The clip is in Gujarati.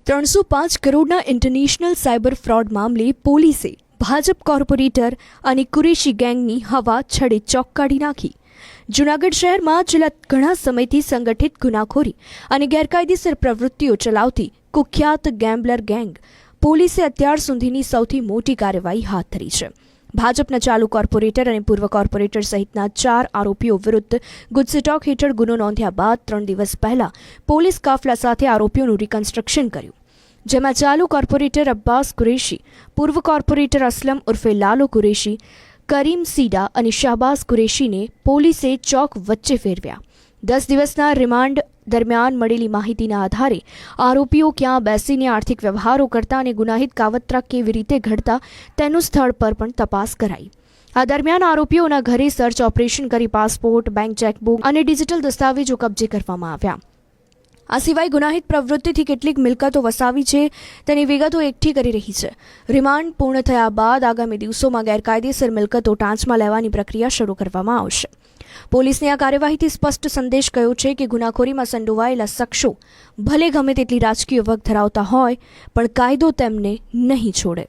305 કરોડના ઇન્ટરનેશનલ સાયબર ફ્રોડ મામલે પોલીસે ભાજપ કોર્પોરેટર અને કુરેશી ગેંગની હવા છડેચોક કાઢી નાખી। જૂનાગઢ શહેરમાં છેલ્લા ઘણા સમયથી સંગઠિત ગુનાખોરી અને ગેરકાયદેસર પ્રવૃત્તિઓ ચલાવતી કુખ્યાત ગેમ્બલર ગેંગ પોલીસે અત્યાર સુધીની સૌથી મોટી કાર્યવાહી હાથ ધરી છે। ભાજપના ચાલુ કોર્પોરેટર અને પૂર્વ કોર્પોરેટર સહિતના 4 આરોપીઓ વિરુદ્ધ ગુજસેટોક હેઠળ ગુનો નોંધ્યા બાદ 3 દિવસ પહેલા પોલીસ કાફલા સાથે આરોપીઓનું રિકન્સ્ટ્રક્શન કર્યું, જેમાં ચાલુ કોર્પોરેટર અબ્બાસ કુરેશી, પૂર્વ કોર્પોરેટર અસલમ ઉર્ફે લાલો કુરેશી, કરીમ સીડા અને શાહબાઝ કુરેશીને પોલીસે ચોક વચ્ચે ફેરવ્યા। 10 દિવસના રિમાન્ડ દરમિયાન મળેલી માહિતીના આધારે આરોપીઓ ક્યાં બેસીને આર્થિક વ્યવહારો કરતા અને ગુનાહિત કાવતરા કેવી રીતે ઘડતા તેનું સ્થળ પર પણ તપાસ કરાઈ। આ દરમિયાન આરોપીઓના ઘરે સર્ચ ઓપરેશન કરી પાસપોર્ટ, બેંક ચેકબુક અને ડિજિટલ દસ્તાવેજો કબજે કરવામાં આવ્યા। આ સિવાય ગુનાહિત પ્રવૃત્તિથી કેટલીક મિલકતો વસાવી છે તેની વિગતો એકઠી કરી રહી છે। રિમાન્ડ પૂર્ણ થયા બાદ આગામી દિવસોમાં ગેરકાયદેસર મિલકતો ટાંચમાં લેવાની પ્રક્રિયા શરૂ કરવામાં આવશે। પોલીસની આ કાર્યવાહીથી સ્પષ્ટ સંદેશ ગયો છે કે ગુનાખોરીમાં સંડોવાયેલા શખ્સો ભલે ગમે તેટલી રાજકીય વગ ધરાવતા હોય, પણ કાયદો તેમને નહીં છોડે।